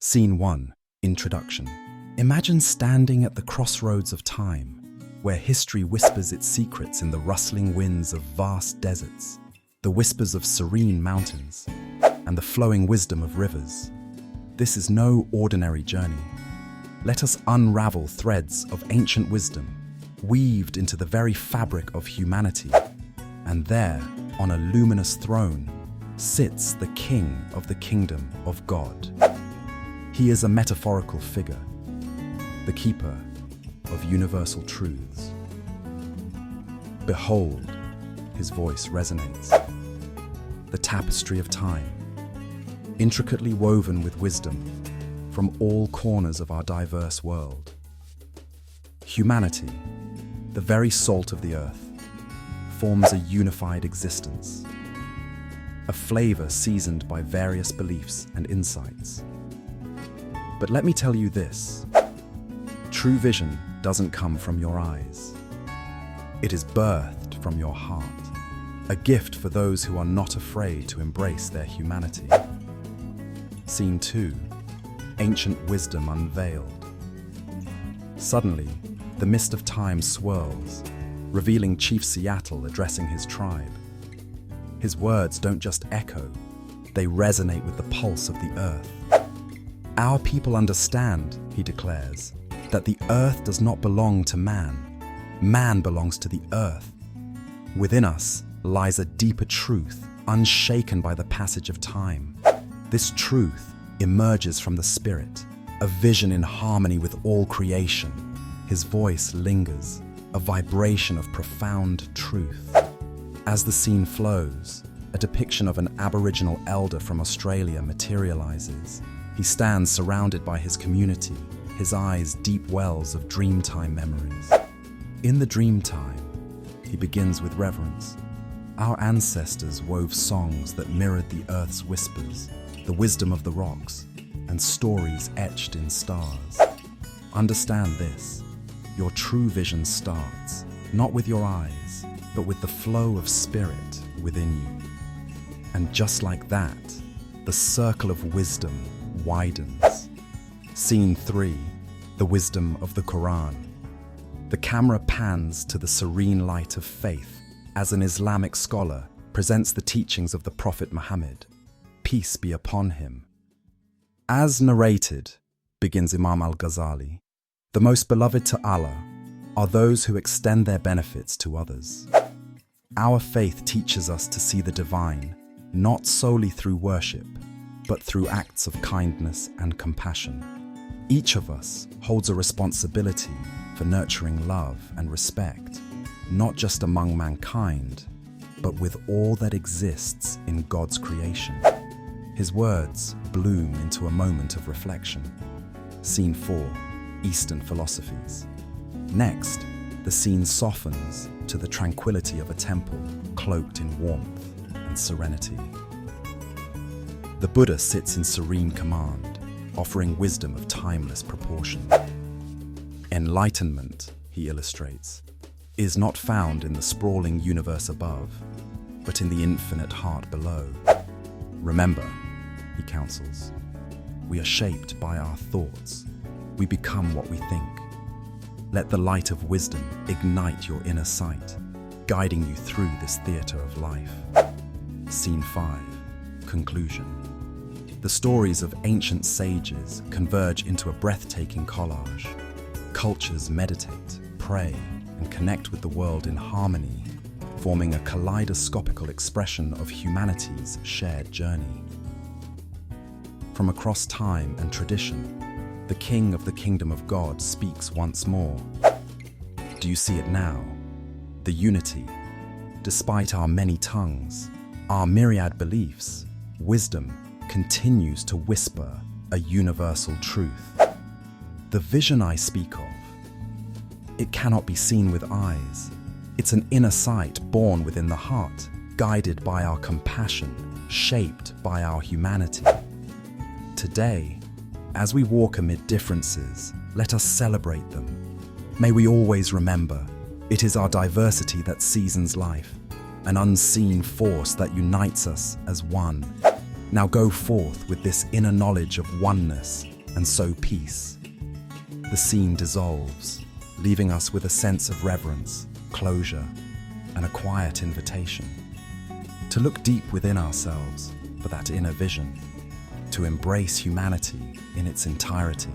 Scene 1. Introduction. Imagine standing at the crossroads of time, where history whispers its secrets in the rustling winds of vast deserts, the whispers of serene mountains, and the flowing wisdom of rivers. This is no ordinary journey. Let us unravel threads of ancient wisdom, weaved into the very fabric of humanity. And there, on a luminous throne, sits the King of the Kingdom of God. He is a metaphorical figure, the keeper of universal truths. Behold, his voice resonates. The tapestry of time, intricately woven with wisdom from all corners of our diverse world. Humanity, the very salt of the earth, forms a unified existence, a flavor seasoned by various beliefs and insights. But let me tell you this, true vision doesn't come from your eyes. It is birthed from your heart, a gift for those who are not afraid to embrace their humanity. Scene 2. Ancient wisdom unveiled. Suddenly, the mist of time swirls, revealing Chief Seattle addressing his tribe. His words don't just echo, they resonate with the pulse of the earth. Our people understand, he declares, that the earth does not belong to man. Man belongs to the earth. Within us lies a deeper truth, unshaken by the passage of time. This truth emerges from the spirit, a vision in harmony with all creation. His voice lingers, a vibration of profound truth. As the scene flows, a depiction of an Aboriginal elder from Australia materializes. He stands surrounded by his community, his eyes deep wells of dreamtime memories. In the dreamtime, he begins with reverence. Our ancestors wove songs that mirrored the earth's whispers, the wisdom of the rocks, and stories etched in stars. Understand this, your true vision starts, not with your eyes, but with the flow of spirit within you. And just like that, the circle of wisdom widens. Scene 3. The wisdom of the Quran. The camera pans to the serene light of faith as an Islamic scholar presents the teachings of the Prophet Muhammad, peace be upon him. As narrated, begins Imam al-Ghazali, the most beloved to Allah are those who extend their benefits to others. Our faith teaches us to see the divine, not solely through worship, but through acts of kindness and compassion. Each of us holds a responsibility for nurturing love and respect, not just among mankind, but with all that exists in God's creation. His words bloom into a moment of reflection. Scene 4. Eastern philosophies. Next, the scene softens to the tranquility of a temple cloaked in warmth and serenity. The Buddha sits in serene command, offering wisdom of timeless proportion. Enlightenment, he illustrates, is not found in the sprawling universe above, but in the infinite heart below. Remember, he counsels, we are shaped by our thoughts. We become what we think. Let the light of wisdom ignite your inner sight, guiding you through this theater of life. Scene 5. Conclusion. The stories of ancient sages converge into a breathtaking collage. Cultures meditate, pray, and connect with the world in harmony, forming a kaleidoscopical expression of humanity's shared journey. From across time and tradition, the King of the Kingdom of God speaks once more. Do you see it now? The unity. Despite our many tongues, our myriad beliefs, wisdom continues to whisper a universal truth. The vision I speak of, it cannot be seen with eyes. It's an inner sight born within the heart, guided by our compassion, shaped by our humanity. Today, as we walk amid differences, let us celebrate them. May we always remember, it is our diversity that seasons life, an unseen force that unites us as one. Now go forth with this inner knowledge of oneness and so peace. The scene dissolves, leaving us with a sense of reverence, closure, and a quiet invitation to look deep within ourselves for that inner vision, to embrace humanity in its entirety.